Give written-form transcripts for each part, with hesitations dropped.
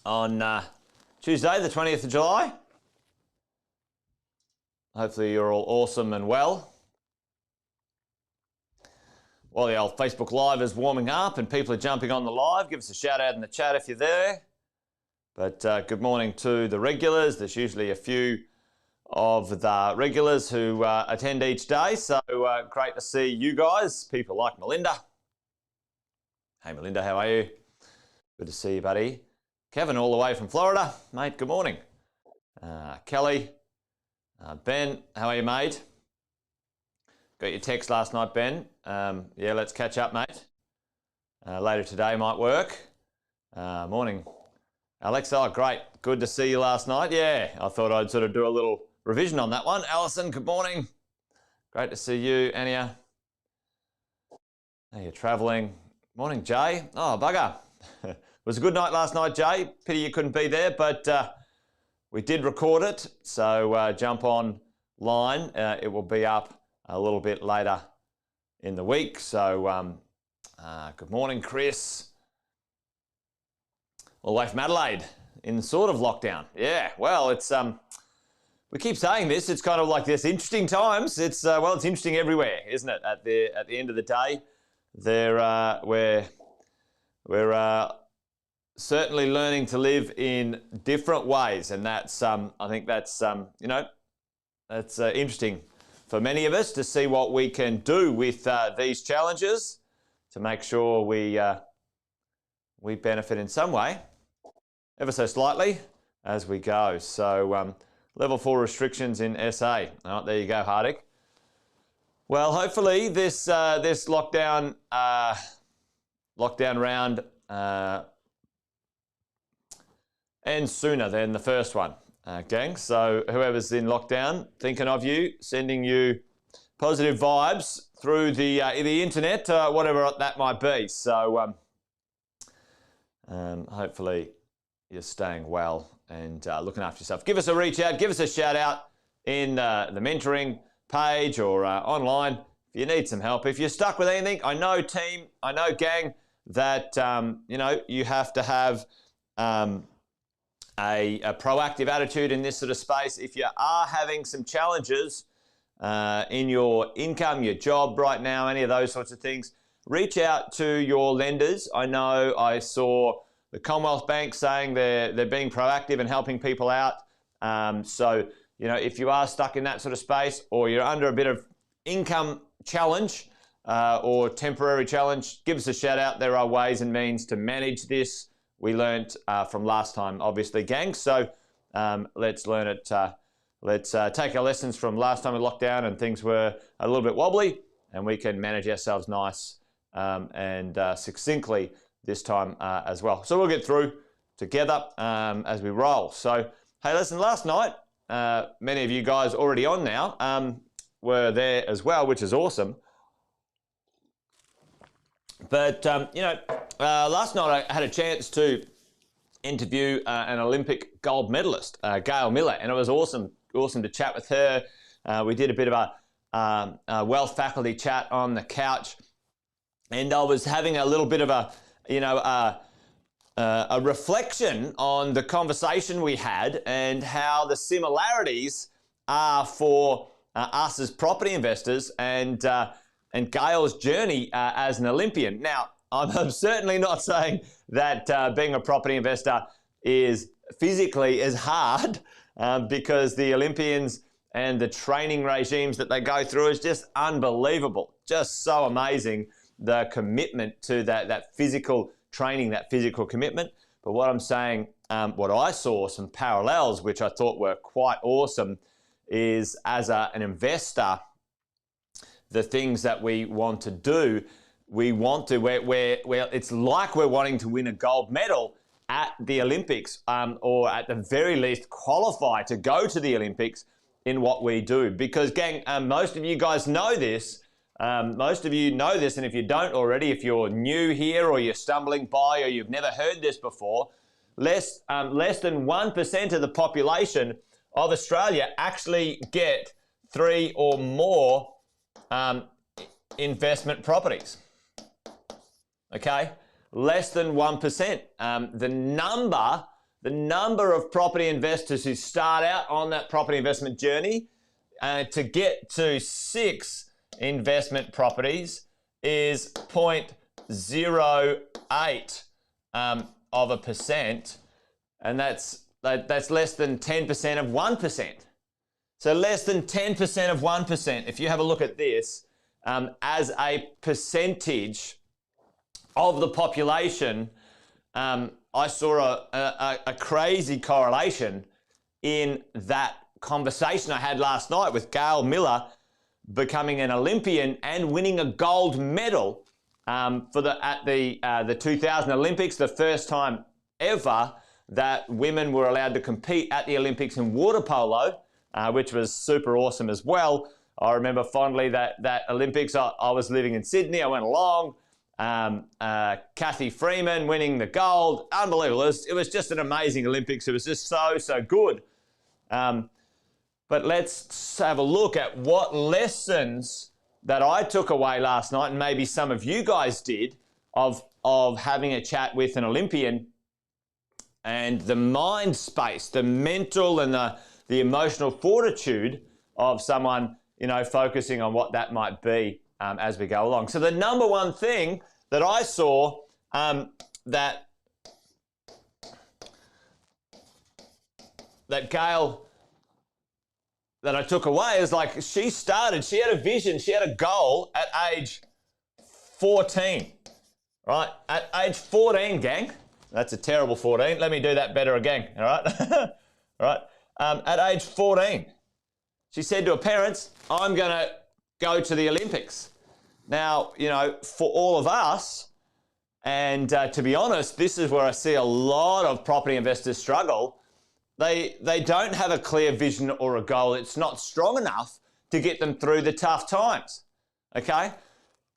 on Tuesday, the 20th of July. Hopefully you're all awesome and well. While the old Facebook Live is warming up and people are jumping on the live, give us a shout out in the chat if you're there. But good morning to the regulars. There's usually a few of the regulars who attend each day, so great to see you guys, people like Melinda. Hey Melinda, how are you? Good to see you, buddy. Kevin, all the way from Florida. Mate, good morning. Kelly, Ben, how are you, mate? Got your text last night, Ben. Yeah, let's catch up, mate. Later today might work. Morning. Alex, oh, great. Good to see you last night. Yeah, I thought I'd sort of do a little revision on that one. Alison, good morning. Great to see you, Ania. How you travelling? Morning, Jay. Oh, bugger. It was a good night last night, Jay. Pity you couldn't be there, but we did record it, so jump online. It will be up a little bit later in the week. So good morning, Chris. All the way from Adelaide in sort of lockdown. Yeah, well, it's we keep saying this. It's kind of like this interesting times. It's well, it's interesting everywhere, isn't it? At the end of the day, we're certainly learning to live in different ways, and that's I think that's you know, that's interesting for many of us to see what we can do with these challenges to make sure we benefit in some way, ever so slightly, as we go. So level 4 restrictions in SA. All right, there you go, Hardik. Well, hopefully this this lockdown round ends sooner than the first one, gang. So whoever's in lockdown, thinking of you, sending you positive vibes through the internet, whatever that might be. So hopefully you're staying well and looking after yourself. Give us a reach out, give us a shout out in the mentoring page or online if you need some help. If you're stuck with anything, I know team, I know gang, that you know, you have to have a proactive attitude in this sort of space. If you are having some challenges in your income, your job right now, any of those sorts of things, reach out to your lenders. I know I saw the Commonwealth Bank saying they're being proactive and helping people out. So, you know, if you are stuck in that sort of space or you're under a bit of income challenge or temporary challenge, give us a shout out. There are ways and means to manage this. We learnt from last time, obviously, gang. So let's learn it. Let's take our lessons from last time we locked down and things were a little bit wobbly, and we can manage ourselves nice and succinctly this time as well. So we'll get through together as we roll. So, hey, listen, last night, many of you guys already on now were there as well, which is awesome. But, you know, last night I had a chance to interview an Olympic gold medalist, Gail Miller, and it was awesome to chat with her. We did a bit of a wealth faculty chat on the couch, and I was having a little bit of a, you know, a reflection on the conversation we had and how the similarities are for us as property investors and Gail's journey as an Olympian. Now, I'm certainly not saying that being a property investor is physically as hard because the Olympians and the training regimes that they go through is just unbelievable. Just so amazing, the commitment to that physical training, that physical commitment. But what I'm saying, what I saw, some parallels, which I thought were quite awesome, is as an investor, the things that we want to do, we want to, where it's like we're wanting to win a gold medal at the Olympics, or at the very least qualify to go to the Olympics in what we do. Because gang, most of you guys know this, and if you don't already, if you're new here or you're stumbling by or you've never heard this before, less than 1% of the population of Australia actually get 3 or more investment properties. Okay, less than 1%. The number the number of property investors who start out on that property investment journey to get to 6 investment properties is 0.08 of a percent, and that's less than 10% of 1%. So less than 10% of 1%. If you have a look at this as a percentage of the population, I saw a crazy correlation in that conversation I had last night with Gail Miller becoming an Olympian and winning a gold medal at the 2000 Olympics, the first time ever that women were allowed to compete at the Olympics in water polo, which was super awesome as well. I remember fondly that Olympics. I was living in Sydney. I went along. Kathy Freeman winning the gold, unbelievable. It was just an amazing Olympics. It was just so good. But let's have a look at what lessons that I took away last night, and maybe some of you guys did, of having a chat with an Olympian, and the mind space, the mental and the emotional fortitude of someone, focusing on what that might be as we go along. So the number one thing that I saw that Gail, that I took away is like she had a vision, she had a goal at age 14, right? At age 14, gang. That's a terrible 14. Let me do that better again, all right? All right. At age 14, she said to her parents, I'm going to go to the Olympics. Now, for all of us, and to be honest, this is where I see a lot of property investors struggle. They don't have a clear vision or a goal. It's not strong enough to get them through the tough times, okay?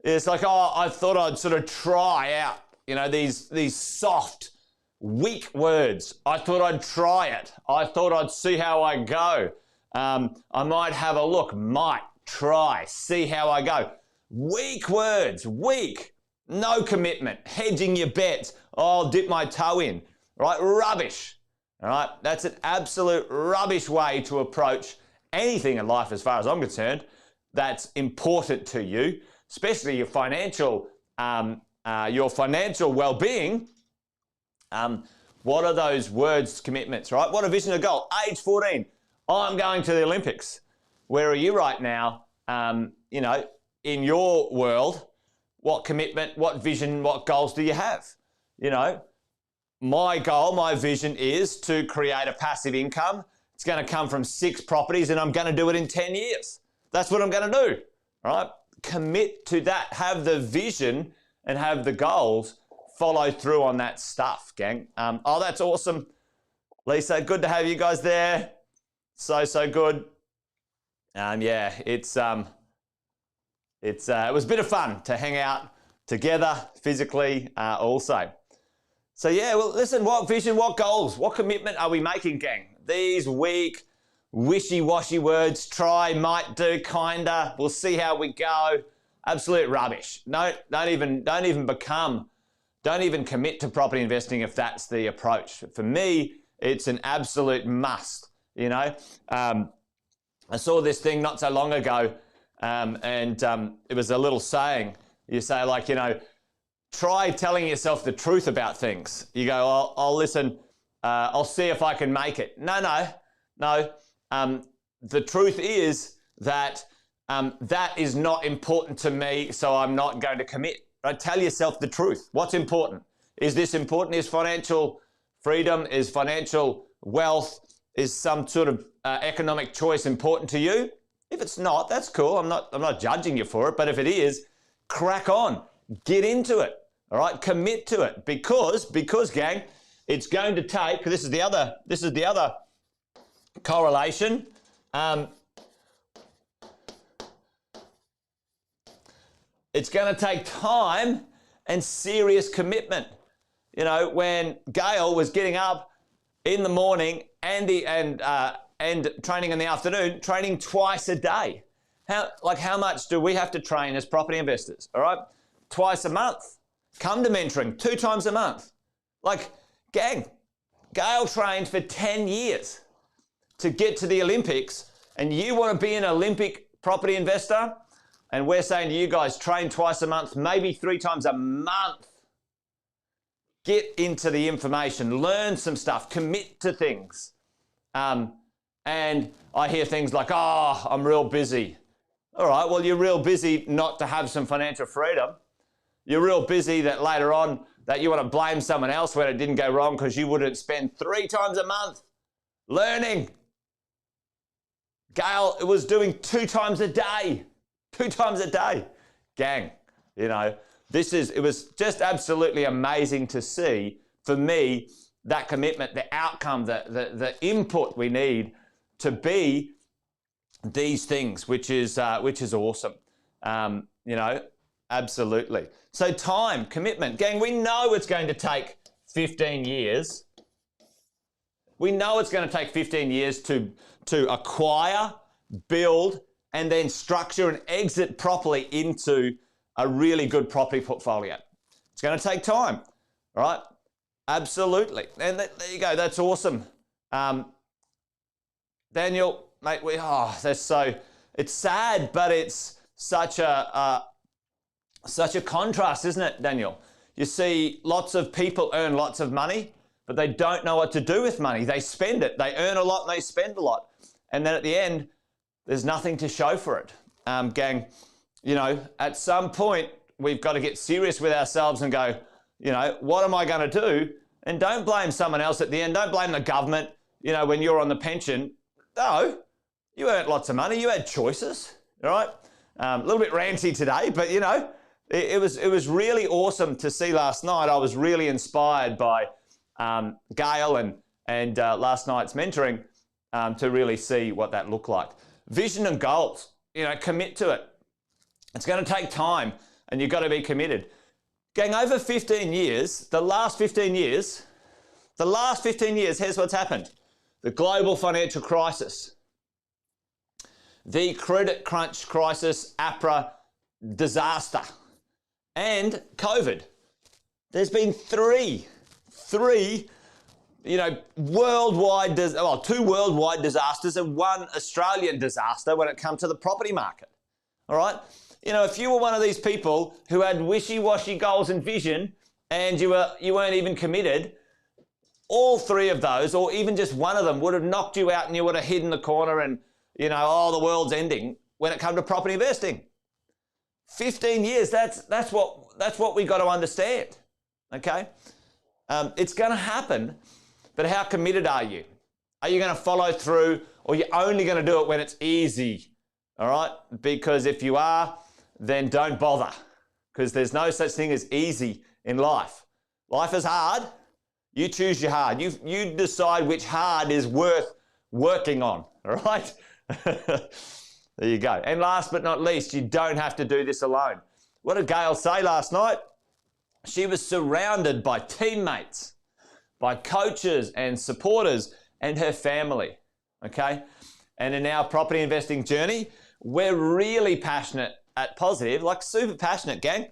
It's like, I thought I'd sort of try out, these soft, weak words. I thought I'd try it. I thought I'd see how I go. I might have a look, try, see how I go. Weak words, weak, no commitment, hedging your bets. I'll dip my toe in, right? Rubbish. All right, that's an absolute rubbish way to approach anything in life as far as I'm concerned that's important to you, especially your financial well-being. What are those words, commitments, right? What a vision, a goal. Age 14, I'm going to the Olympics. Where are you right now? In your world, what commitment, what vision, what goals do you have? My goal, my vision is to create a passive income. It's going to come from 6 properties, and I'm going to do it in 10 years. That's what I'm going to do, right? Commit to that. Have the vision and have the goals. Follow through on that stuff, gang. That's awesome. Lisa, good to have you guys there. So good. Yeah, it was a bit of fun to hang out together physically also. So yeah, well, listen, what vision, what goals, what commitment are we making, gang? These weak, wishy-washy words, try, might do, kinda, we'll see how we go. Absolute rubbish. Don't even commit to property investing if that's the approach. For me, it's an absolute must, I saw this thing not so long ago, and it was a little saying. You say like, try telling yourself the truth about things. You go, I'll listen, I'll see if I can make it. No. The truth is that that is not important to me, so I'm not going to commit. Right? Tell yourself the truth. What's important? Is this important? Is financial freedom, is financial wealth, is some sort of economic choice important to you? If it's not, that's cool. I'm not judging you for it, but if it is, crack on. Get into it. All right, commit to it because gang, it's going to take. This is the other correlation. It's going to take time and serious commitment. When Gail was getting up in the morning and training in the afternoon, training twice a day. How much do we have to train as property investors? All right, twice a month. Come to mentoring 2 times a month. Gang, Gail trained for 10 years to get to the Olympics, and you want to be an Olympic property investor, and we're saying to you guys, train twice a month, maybe 3 times a month. Get into the information, learn some stuff, commit to things. And I hear things like, oh, I'm real busy. All right, well, you're real busy not to have some financial freedom. You're real busy that later on that you want to blame someone else when it didn't go wrong because you wouldn't spend 3 times a month learning. Gail was doing 2 times a day. 2 times a day. Gang, you know, it was just absolutely amazing to see, for me, that commitment, the outcome, the input we need to be these things, which is awesome. You know, absolutely. So time, commitment. Gang, we know it's going to take 15 years. We know it's going to take 15 years to acquire, build, and then structure and exit properly into a really good property portfolio. It's going to take time, right? Absolutely. And there you go. That's awesome. Daniel, mate, it's sad, but it's such a contrast, isn't it, Daniel? You see lots of people earn lots of money, but they don't know what to do with money. They spend it. They earn a lot and they spend a lot. And then at the end, there's nothing to show for it. Gang, you know, at some point, we've got to get serious with ourselves and go, you know, what am I going to do? And don't blame someone else at the end. Don't blame the government, you know, when you're on the pension. No, you earned lots of money. You had choices, all right? A little bit ranty today, but, you know, it was really awesome to see last night. I was really inspired by Gail and last night's mentoring to really see what that looked like. Vision and goals, you know, commit to it. It's going to take time and you've got to be committed. Gang, over 15 years, the last 15 years, here's what's happened. The global financial crisis, the credit crunch crisis, APRA disaster, and COVID. There's been three, you know, worldwide, 2 worldwide disasters and 1 Australian disaster when it comes to the property market. All right? You know, if you were one of these people who had wishy-washy goals and vision and you weren't even committed, all 3 of those, or even just one of them, would have knocked you out and you would have hid in the corner and, you know, oh, the world's ending when it comes to property investing. 15 years, that's what we got to understand, okay? It's going to happen, but how committed are you? Are you going to follow through, or are you only going to do it when it's easy, all right? Because if you are, then don't bother, because there's no such thing as easy in life. Life is hard. You choose your hard. You decide which hard is worth working on, all right? There you go. And last but not least, you don't have to do this alone. What did Gail say last night? She was surrounded by teammates, by coaches and supporters and her family, okay? And in our property investing journey, we're really passionate at Positive, like super passionate, gang.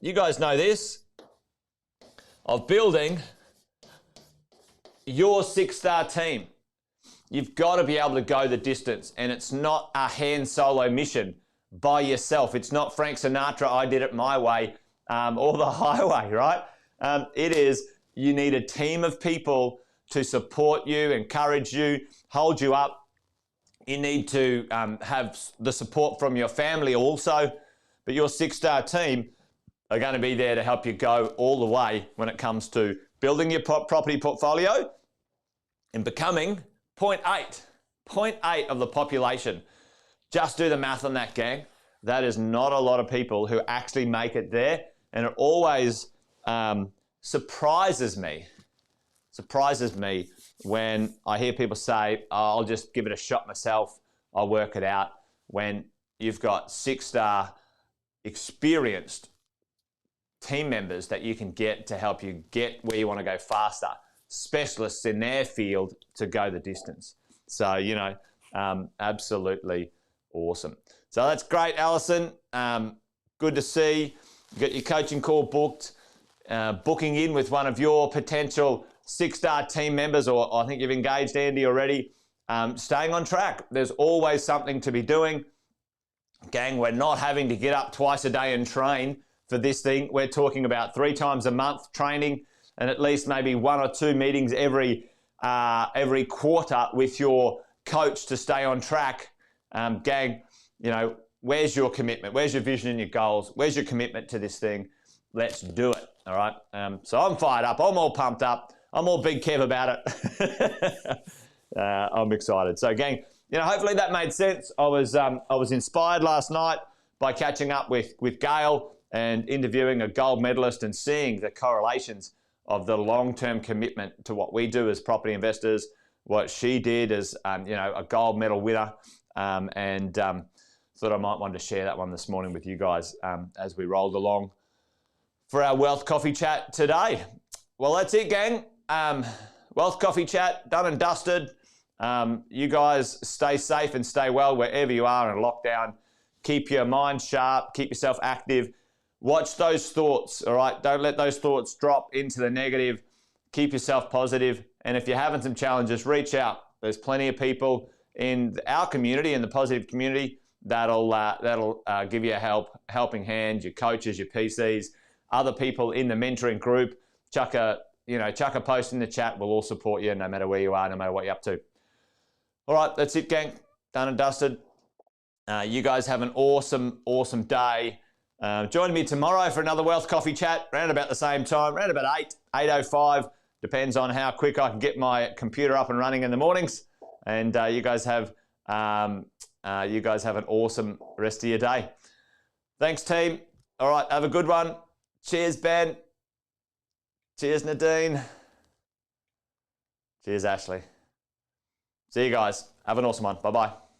You guys know this, of building your 6-star team. You've got to be able to go the distance, and it's not a hand solo mission by yourself. It's not Frank Sinatra, I did it my way, or the highway, right? It is, you need a team of people to support you, encourage you, hold you up. You need to have the support from your family also, but your 6-star team are going to be there to help you go all the way when it comes to building your property portfolio and becoming 0.8 of the population. Just do the math on that, gang. That is not a lot of people who actually make it there, and it always surprises me when I hear people say, oh, I'll just give it a shot myself, I'll work it out, when you've got 6-star experienced team members that you can get to help you get where you want to go faster, specialists in their field to go the distance. So, you know, absolutely awesome. So that's great, Alison. Good to see. You got your coaching call booked, booking in with one of your potential 6-star team members, or I think you've engaged Andy already, staying on track. There's always something to be doing. Gang, we're not having to get up twice a day and train for this thing. We're talking about 3 times a month training, and at least maybe 1 or 2 meetings every quarter with your coach to stay on track. Gang, where's your commitment? Where's your vision and your goals? Where's your commitment to this thing? Let's do it, all right? So I'm fired up. I'm all pumped up. I'm all Big Kev about it. I'm excited. So, gang, hopefully that made sense. I was inspired last night by catching up with Gail and interviewing a gold medalist and seeing the correlations of the long-term commitment to what we do as property investors, what she did as a gold medal winner, and thought I might want to share that one this morning with you guys as we rolled along for our Wealth Coffee Chat today. Well, that's it, gang. Wealth Coffee Chat, done and dusted. You guys stay safe and stay well wherever you are in lockdown. Keep your mind sharp, keep yourself active. Watch those thoughts, all right? Don't let those thoughts drop into the negative. Keep yourself positive. And if you're having some challenges, reach out. There's plenty of people in our community, in the positive community, that'll give you a helping hand, your coaches, your PCs, other people in the mentoring group. Chuck a post in the chat. We'll all support you no matter where you are, no matter what you're up to. All right, that's it, gang. Done and dusted. You guys have an awesome, awesome day. Join me tomorrow for another Wealth Coffee Chat, around about the same time, around about 8:05. Depends on how quick I can get my computer up and running in the mornings. And you guys have an awesome rest of your day. Thanks, team. All right, have a good one. Cheers, Ben. Cheers, Nadine. Cheers, Ashley. See you guys. Have an awesome one. Bye-bye.